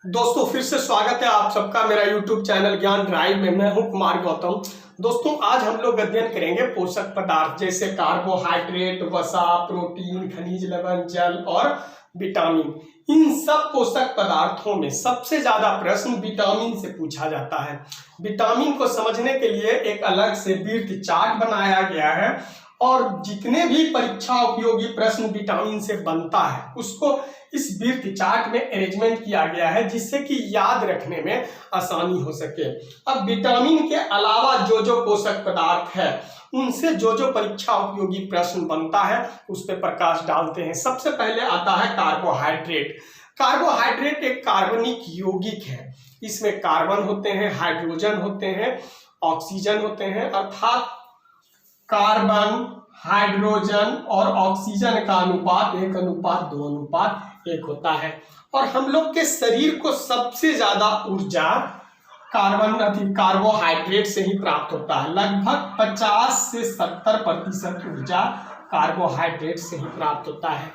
दोस्तों फिर से स्वागत है आप सबका मेरा YouTube चैनल ज्ञान ड्राइव में। मैं हूं कुमार गौतम। दोस्तों आज हम लोग अध्ययन करेंगे पोषक पदार्थ जैसे कार्बोहाइड्रेट, वसा, प्रोटीन, खनिज लवण, जल और विटामिन। इन सब पोषक पदार्थों में सबसे ज्यादा प्रश्न विटामिन से पूछा जाता है। विटामिन को समझने के लिए एक अलग से वृत्त चार्ट बनाया गया है और जितने भी परीक्षा उपयोगी प्रश्न विटामिन से बनता है उसको इस वृत्त चार्ट में अरेंजमेंट किया गया है जिससे कि याद रखने में आसानी हो सके। अब विटामिन के अलावा जो जो पोषक पदार्थ है उनसे जो जो परीक्षा उपयोगी प्रश्न बनता है उस पर प्रकाश डालते हैं। सबसे पहले आता है कार्बोहाइड्रेट। कार्बोहाइड्रेट एक कार्बनिक यौगिक है। इसमें कार्बन होते हैं, हाइड्रोजन होते हैं, ऑक्सीजन होते हैं, अर्थात कार्बन, हाइड्रोजन और ऑक्सीजन का अनुपात 1:2:1 होता है। और हम लोग के शरीर को सबसे ज्यादा ऊर्जा कार्बोहाइड्रेट से ही प्राप्त होता है। लगभग 50 से 70% ऊर्जा कार्बोहाइड्रेट से ही प्राप्त होता है।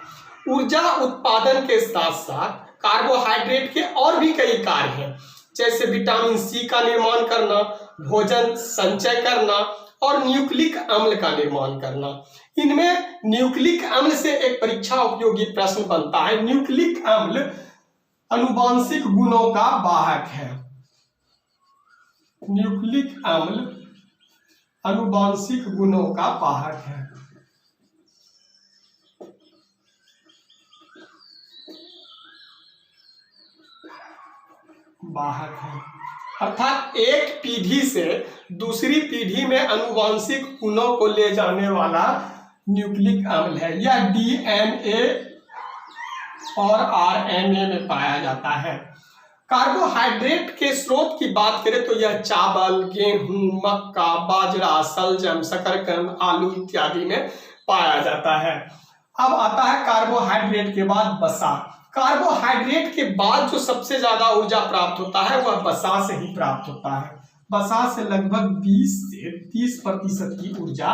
ऊर्जा उत्पादन के साथ साथ कार्बोहाइड्रेट के और भी कई कार्य हैं, जैसे विटामिन सी का निर्माण करना, भोजन संचय करना और न्यूक्लिक अम्ल का निर्माण करना। इनमें न्यूक्लिक अम्ल से एक परीक्षा उपयोगी प्रश्न बनता है। न्यूक्लिक अम्ल आनुवंशिक गुणों का वाहक है। न्यूक्लिक अम्ल आनुवंशिक गुणों का वाहक है। अर्थात एक पीढ़ी से दूसरी पीढ़ी में आनुवंशिक गुणों को ले जाने वाला न्यूक्लिक अम्ल है। यह डीएनए और आरएनए में पाया जाता है। कार्बोहाइड्रेट के स्रोत की बात करें तो यह चावल, गेहूं, मक्का, बाजरा, सलजम, शकरकंद, आलू इत्यादि में पाया जाता है। अब आता है कार्बोहाइड्रेट के बाद वसा। कार्बोहाइड्रेट के बाद जो सबसे ज्यादा ऊर्जा प्राप्त होता है वह वसा से ही प्राप्त होता है। वसा से लगभग 20 से 30% की ऊर्जा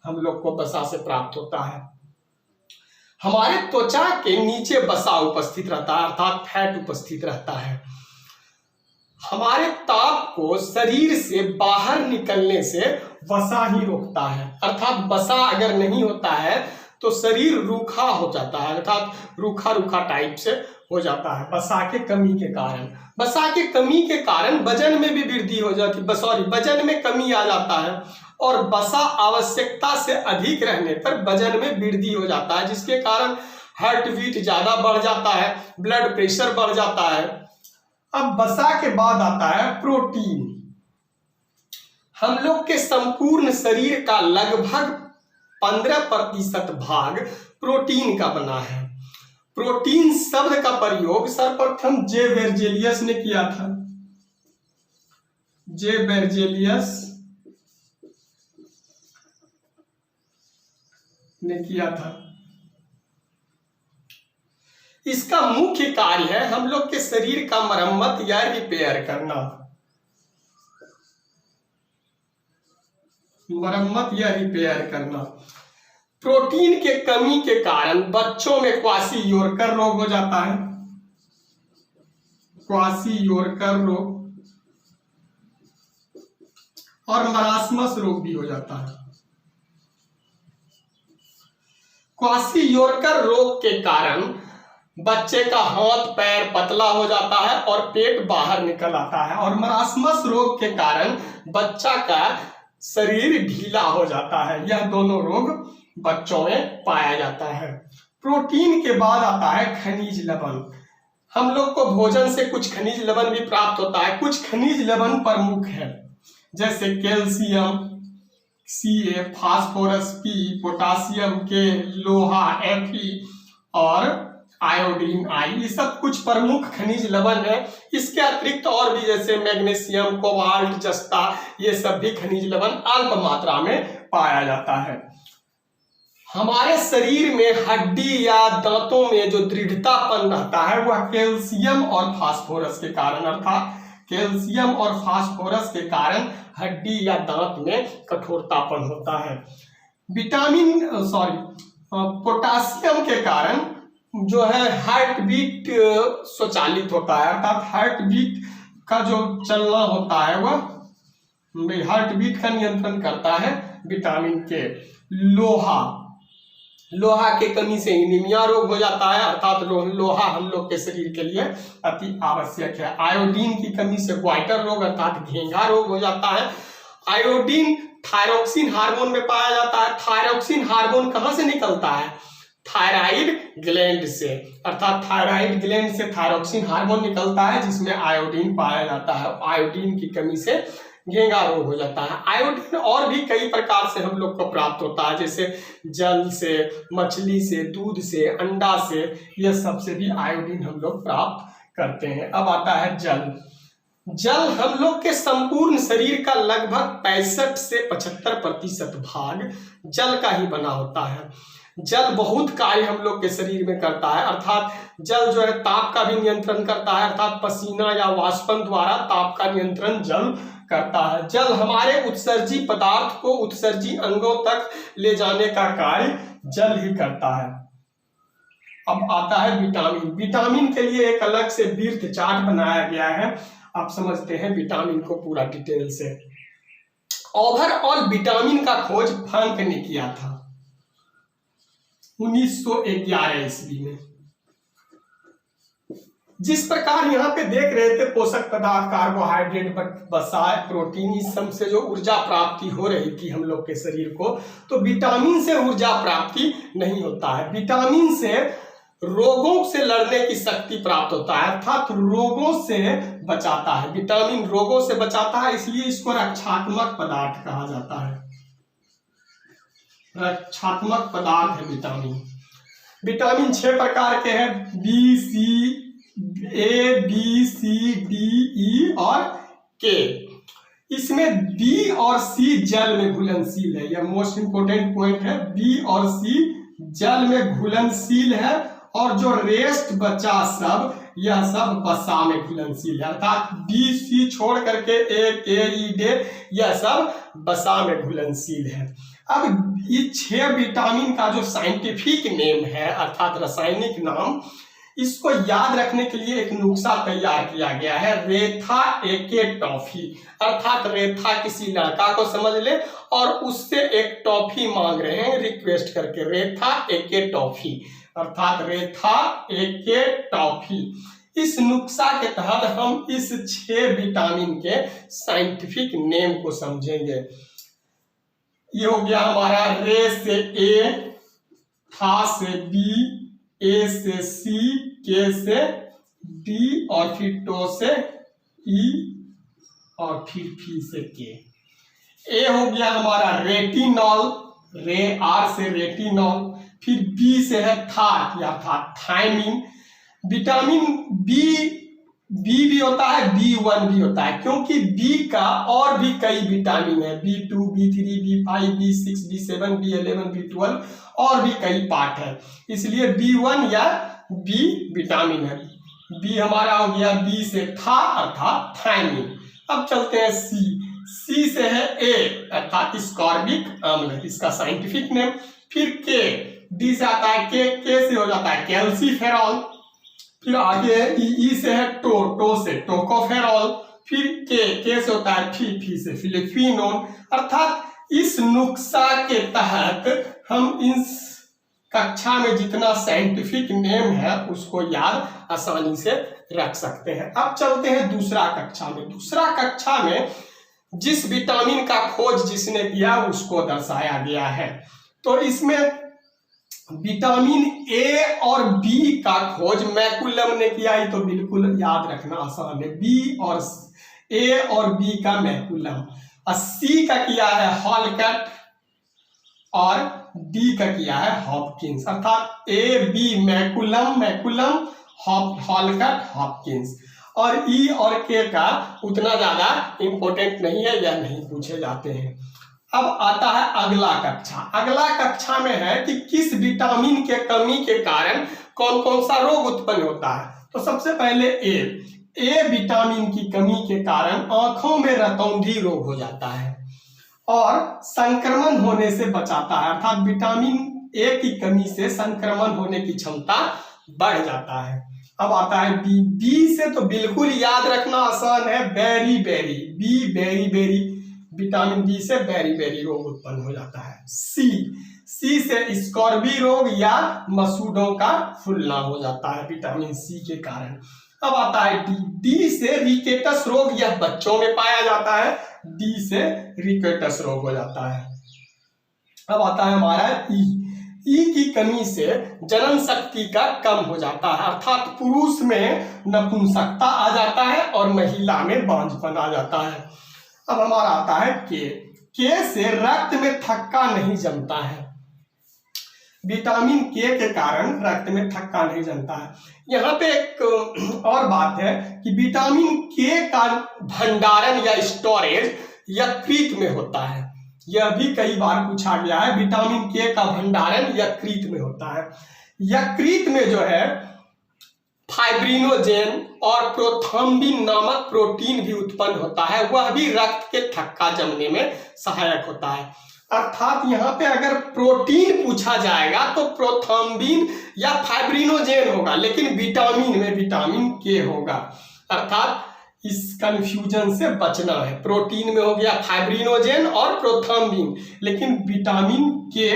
हम लोग को वसा से प्राप्त होता है। हमारे त्वचा के नीचे वसा उपस्थित रहता है, अर्थात फैट उपस्थित रहता है। हमारे ताप को शरीर से बाहर निकलने से वसा ही रोकता है। अर्थात वसा अगर नहीं होता है तो शरीर रूखा हो जाता है, अर्थात रूखा रूखा टाइप से हो जाता है वसा के कमी के कारण। वसा के कमी के कारण वजन में भी वृद्धि हो जाती है, वजन में कमी आ जाता है और वसा आवश्यकता से अधिक रहने पर वजन में वृद्धि हो जाता है, जिसके कारण हार्ट बीट ज्यादा बढ़ जाता है, ब्लड प्रेशर बढ़ जाता है। अब वसा के बाद आता है प्रोटीन। हम लोग के संपूर्ण शरीर का लगभग 15% भाग प्रोटीन का बना है। प्रोटीन शब्द का प्रयोग सर्वप्रथम जे बेर्जेलियस ने किया था। जे बेर्जेलियस ने किया था। इसका मुख्य कार्य है हम लोग के शरीर का मरम्मत या रिपेयर करना। मरम्मत या रिपेयर करना। प्रोटीन के कमी के कारण बच्चों में क्वाशीयोरकर रोग हो जाता है। क्वाशीयोरकर रोग और मरासमस रोग भी हो जाता है। क्वाशीयोरकर रोग के कारण बच्चे का हाथ पैर पतला हो जाता है और पेट बाहर निकल आता है। और मरासमस रोग के कारण बच्चा का शरीर ढीला हो जाता है। यह दोनों रोग बच्चों में पाया जाता है। प्रोटीन के बाद आता है खनिज लवण। हम लोग को भोजन से कुछ खनिज लवण भी प्राप्त होता है। कुछ खनिज लवण प्रमुख है, जैसे calcium Ca, phosphorus P, potassium K, लोहा Fe और आयोडीन I। ये सब कुछ प्रमुख खनिज लवण है। इसके अतिरिक्त और भी जैसे मैग्नीशियम, कोबाल्ट, जस्ता, ये सब भी खनिज लवण अल्प मात्रा में पाया जाता है। हमारे शरीर में हड्डी या दांतों में जो दृढ़तापन रहता है वह कैल्शियम और फास्फोरस के कारण, अर्थात कैल्शियम और फास्फोरस के कारण हड्डी या दांत में कठोरतापन होता है। पोटासियम के कारण जो है हार्ट बीट स्वचालित होता है, अर्थात हार्ट बीट का जो चलना होता है वह हार्ट बीट का नियंत्रण करता है विटामिन के। लोहा के कमी से एनीमिया रोग हो जाता है, अर्थात लोहा हम लोग के शरीर के लिए अति आवश्यक है। आयोडीन की कमी से ग्वाइटर रोग अर्थात घेंघा रोग हो जाता है। आयोडीन थायरोक्सिन हार्मोन में पाया जाता है। थायरोक्सिन हार्मोन कहाँ से निकलता है? थायराइड ग्लैंड से, अर्थात थायराइड ग्लैंड से थायरोक्सिन हार्मोन निकलता है जिसमें आयोडीन पाया जाता है। आयोडीन की कमी से घेंघा रोग हो जाता है। आयोडीन और भी कई प्रकार से हम लोग को प्राप्त होता है, जैसे जल से, मछली से, दूध से, अंडा से, यह सबसे भी आयोडीन हम लोग प्राप्त करते हैं। अब आता है जल। जल हम लोग के संपूर्ण शरीर का लगभग 65 से 75% भाग जल का ही बना होता है। जल बहुत कार्य हम लोग के शरीर में करता है, अर्थात जल जो है ताप का भी नियंत्रण करता है, अर्थात पसीना या वाष्पन द्वारा ताप का नियंत्रण जल करता है। जल हमारे उत्सर्जी पदार्थ को उत्सर्जी अंगों तक ले जाने का कार्य जल ही करता है। अब आता है विटामिन। विटामिन के लिए एक अलग से बीर्थ चार्ट बनाया गया है। आप समझते हैं विटामिन को पूरा डिटेल से। ओवरऑल विटामिन का खोज फ्रैंक ने किया था 1911 ईस्वी में। जिस प्रकार यहाँ पे देख रहे थे पोषक पदार्थ, कार्बोहाइड्रेट, वसा, प्रोटीन, इस सब से जो ऊर्जा प्राप्ति हो रही थी हम लोग के शरीर को, तो विटामिन से ऊर्जा प्राप्ति नहीं होता है। विटामिन से रोगों से लड़ने की शक्ति प्राप्त होता है, अर्थात रोगों से बचाता है। विटामिन रोगों से बचाता है, इसलिए इसको रक्षात्मक पदार्थ कहा जाता है। रक्षात्मक पदार्थ है विटामिन। विटामिन 6 प्रकार के हैं, A, B, C, D, E और K। इसमें B और C जल में घुलनशील है, यह मोस्ट इंपोर्टेंट पॉइंट है। B और C जल में घुलनशील है और जो रेस्ट बचा सब, यह सब वसा में घुलनशील है, अर्थात B, C छोड़ करके A, K, E, D यह सब वसा में घुलनशील है। अब ये 6 विटामिन का जो साइंटिफिक नेम है, अर्थात रासायनिक नाम, इसको याद रखने के लिए एक नुस्खा तैयार किया गया है, रेथा एके टॉफी। अर्थात रेथा किसी लड़का को समझ ले और उससे एक टॉफी मांग रहे हैं रिक्वेस्ट करके, रेथा एके टॉफी, अर्थात रेथा एके टॉफी। इस नुस्खा के तहत हम इस 6 विटामिन के साइंटिफिक नेम को समझेंगे। ये हो गया हमारा रे से ए, था से बी, ए से सी, के से डी और फिर टो से ई और फिर फी से के। ए हो गया हमारा रेटिनॉल, रे आर से रेटिनॉल, फिर बी से है था या था थायमिन। विटामिन बी भी होता है, B1 भी होता है, क्योंकि बी का और भी कई विटामिन है, B2, B3, B5, B6, B7, B11, B12 और भी कई पार्ट है, इसलिए B1 या बी विटामिन है। बी हमारा हो गया, बी से था अर्थात थायमिन। अब चलते हैं सी से है ए अर्थात स्कॉर्बिक अम्ल, इसका साइंटिफिक नेम। फिर के, डी से आता है के से हो जाता है कैल्सीफेरॉल। फिर आगे ई से है टो से टोकोफेरॉल। फिर के से होता है फी से फिलिफिनोन। अर्थात इस नुस्खा के तहत हम इस कक्षा में जितना साइंटिफिक नेम है उसको याद आसानी से रख सकते हैं। अब चलते हैं दूसरा कक्षा में। दूसरा कक्षा में जिस विटामिन का खोज जिसने किया उसको दर्शाया गया है। तो इसमें विटामिन ए और बी का खोज मैकुलम ने किया, ही तो बिल्कुल याद रखना आसान है। बी और ए और बी का मैकुलम, और सी का किया है हॉलकट और डी का किया है हॉपकिंस। अर्थात ए बी मैकुलम हॉलकट हॉपकिंस। और ई और के का उतना ज्यादा इंपॉर्टेंट नहीं है, या नहीं पूछे जाते हैं। अब आता है अगला कक्षा। अगला कक्षा में है कि किस विटामिन के कमी के कारण कौन कौन सा रोग उत्पन्न होता है। तो सबसे पहले ए विटामिन की कमी के कारण आंखों में रतौंधी रोग हो जाता है और संक्रमण होने से बचाता है। अर्थात विटामिन ए की कमी से संक्रमण होने की क्षमता बढ़ जाता है। अब आता है बी। बी से तो बिल्कुल याद रखना आसान है, beriberi, B beriberi, vitamin B से बेरी बेरी रोग उत्पन्न हो जाता है। सी, सी से स्कॉर्बी रोग या मसूड़ों का फूलना हो जाता है विटामिन सी के कारण। अब आता है डी। डी से रिकेटस रोग, यह बच्चों में पाया जाता है, डी से रिकेटस रोग हो जाता है। अब आता है हमारा ई। ई की कमी से जनन शक्ति का कम हो जाता है, अर्थात पुरुष में नपुंसकता आ जाता है और महिला में बांझपन आ जाता है। अब हमारा आता है के। के से रक्त में थक्का नहीं जमता है, विटामिन के कारण रक्त में थक्का नहीं जमता है। यहाँ पे एक और बात है कि विटामिन के का भंडारण या स्टोरेज यकृत में होता है, यह भी कई बार पूछा गया है। विटामिन के का भंडारण यकृत में होता है। यकृत में जो है फाइब्रिनोजेन और प्रोथ्रोम्बिन नामक प्रोटीन भी उत्पन्न होता है, वह भी रक्त के थक्का जमने में सहायक होता है। अर्थात यहाँ पे अगर प्रोटीन पूछा जाएगा तो प्रोथ्रोम्बिन या फाइब्रिनोजेन होगा, लेकिन विटामिन में विटामिन के होगा। अर्थात इस कंफ्यूजन से बचना है, प्रोटीन में हो गया फाइब्रिनोजेन और प्रोथ्रोम्बिन, लेकिन विटामिन के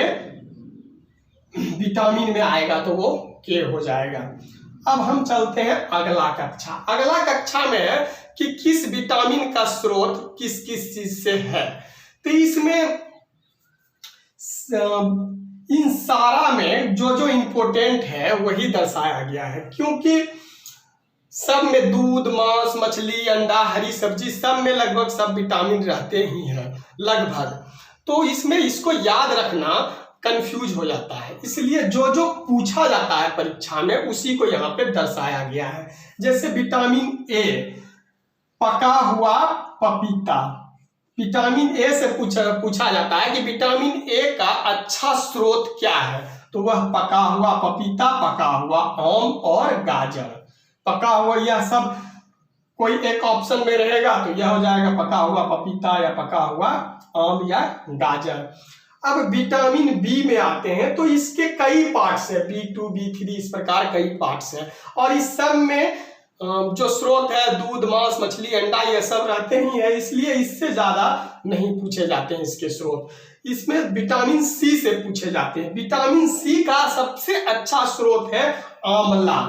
विटामिन में आएगा तो वो के हो जाएगा। अब हम चलते हैं अगला कक्षा। अगला कक्षा में कि किस विटामिन का स्रोत किस किस चीज से है, तो इसमें इन सारा में जो जो इंपोर्टेंट है वही दर्शाया गया है, क्योंकि सब में दूध, मांस, मछली, अंडा, हरी सब्जी, सब में लगभग सब विटामिन रहते ही हैं लगभग। तो इसमें इसको याद रखना कंफ्यूज हो जाता है, इसलिए जो जो पूछा जाता है परीक्षा में उसी को यहाँ पे दर्शाया गया है। जैसे विटामिन ए, पका हुआ पपीता, विटामिन ए से पूछा जाता है कि विटामिन ए का अच्छा स्रोत क्या है, तो वह पका हुआ पपीता, पका हुआ आम और गाजर। पका हुआ यह सब कोई एक ऑप्शन में रहेगा तो यह हो जाएगा पका हुआ पपीता या पका हुआ आम या गाजर। अब विटामिन बी में आते हैं तो इसके कई पार्ट्स हैं, B2, B3 इस प्रकार कई पार्ट्स हैं, और इस सब में जो स्रोत है दूध, मांस, मछली, अंडा ये सब रहते ही है, इसलिए इससे ज्यादा नहीं पूछे जाते हैं इसके स्रोत। इसमें विटामिन सी से पूछे जाते हैं। विटामिन सी का सबसे अच्छा स्रोत है आंवला।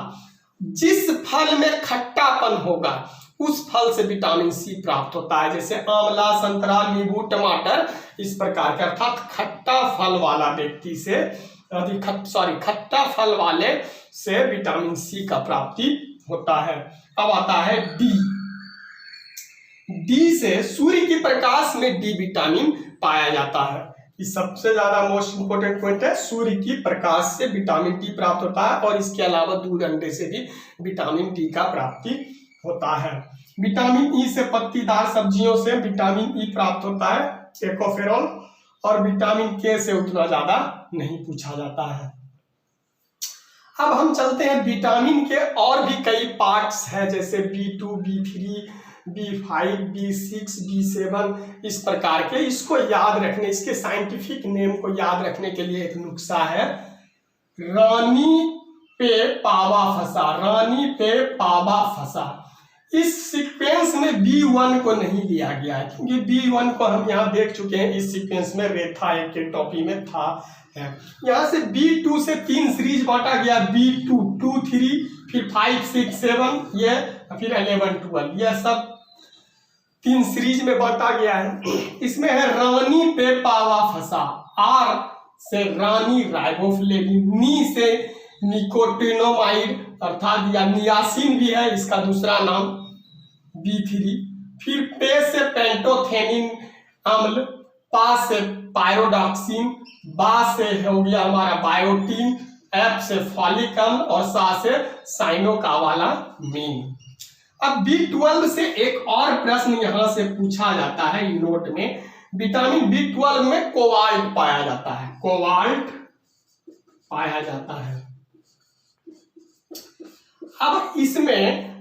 जिस फल में खट्टापन होगा उस फल से विटामिन सी प्राप्त होता है, जैसे आंवला, संतरा, नींबू, टमाटर इस प्रकार के। अर्थात खट्टा फल वाला व्यक्ति से खट्टा फल वाले से विटामिन सी का प्राप्ति होता है। अब आता है डी। डी से सूर्य की प्रकाश में डी विटामिन पाया जाता है। ये सबसे ज्यादा मोस्ट इंपोर्टेंट पॉइंट है, सूर्य की प्रकाश से विटामिन डी प्राप्त होता है, और इसके अलावा दूध, अंडे से भी विटामिन डी का प्राप्ति होता है। विटामिन ई से पत्तीदार सब्जियों से विटामिन ई प्राप्त होता है, टोकोफेरॉल, और विटामिन के से उतना ज्यादा नहीं पूछा जाता है। अब हम चलते हैं विटामिन के और भी कई पार्ट्स हैं, जैसे B2, B3, B5, B6, B7 इस प्रकार के। इसको याद रखने, इसके साइंटिफिक नेम को याद रखने के लिए एक नुस्खा है, रानी पे पावा फंसा, रानी पे पावा फंसा। इस सीक्वेंस में B1 को नहीं लिया गया है, क्योंकि B1 को हम यहाँ देख चुके हैं, इस सीक्वेंस में रेथा एक के टॉपी में था है। यहाँ से B2 से 3 सीरीज बांटा गया, B2, 2, 3, फिर 5, 6, 7, ये फिर 11, 12, यह सब 3 सीरीज में बांटा गया है। इसमें है रानी पे पावा फंसा, आर से रानी राइबोफ्लेविन, नी से निकोटिनोमाइड अर्थात या नियासिन भी है इसका दूसरा नाम B3, फिर पे से पेंटोथेनिन अम्ल, पा से पायरोडॉक्सिन, बा से हो गया हमारा बायोटीन, एफ से फॉलिक अम्ल और सा से साइनोकावाला मीन। अब B12 से एक और प्रश्न यहां से पूछा जाता है नोट में। विटामिन B12 में कोबाल्ट पाया जाता है, कोबाल्ट पाया जाता है। अब इसमें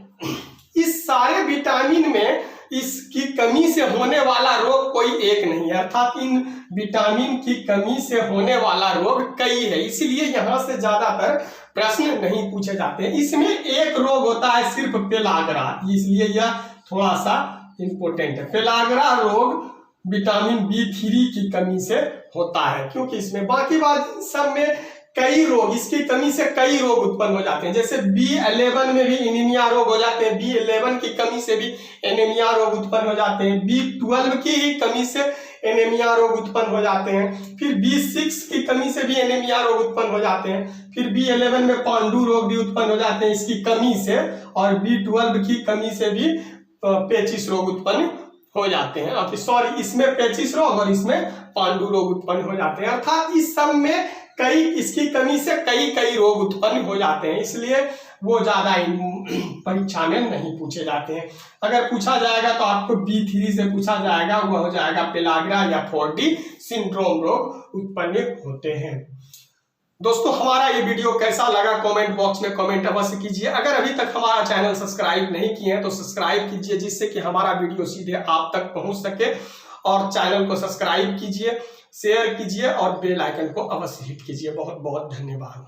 इस सारे विटामिन में इसकी कमी से होने वाला रोग कोई एक नहीं है, अर्थात इन विटामिन की कमी से होने वाला रोग कई है, इसलिए यहाँ से ज्यादातर प्रश्न नहीं पूछे जाते हैं। इसमें एक रोग होता है सिर्फ पेलाग्रा, इसलिए यह थोड़ा सा इंपॉर्टेंट है। पेलाग्रा रोग विटामिन B3 की कमी से होता है, क्योंकि इसमें बाकी बात सब में कई रोग, इसकी कमी से कई रोग उत्पन्न हो जाते हैं। जैसे B11 में भी एनीमिया रोग हो जाते हैं, B11 की कमी से भी एनीमिया रोग उत्पन्न हो जाते हैं, B12 की ही कमी से एनीमिया रोग उत्पन्न हो जाते हैं, फिर B6 की कमी से भी एनीमिया रोग उत्पन्न हो जाते हैं, फिर B11 में पांडु रोग भी उत्पन्न हो जाते हैं इसकी कमी से, और B12 की कमी से भी पेचिस रोग उत्पन्न हो जाते हैं। और सॉरी, इसमें पेचिस रोग और इसमें पांडु रोग उत्पन्न हो जाते हैं, अर्थात इस सब में कई, इसकी कमी से कई कई रोग उत्पन्न हो जाते हैं, इसलिए वो ज्यादा परीक्षा में नहीं पूछे जाते हैं। अगर पूछा जाएगा तो आपको B3 से पूछा जाएगा, वह हो जाएगा पेलाग्रा या 4D सिंड्रोम रोग उत्पन्न होते हैं। दोस्तों, हमारा ये वीडियो कैसा लगा कमेंट बॉक्स में कमेंट अवश्य कीजिए। अगर अभी तक हमारा चैनल सब्सक्राइब नहीं किए हैं तो सब्सक्राइब कीजिए, जिससे कि हमारा वीडियो सीधे आप तक पहुंच सके, और चैनल को सब्सक्राइब कीजिए, शेयर कीजिए और बेल आइकन को अवश्य हिट कीजिए। बहुत बहुत धन्यवाद।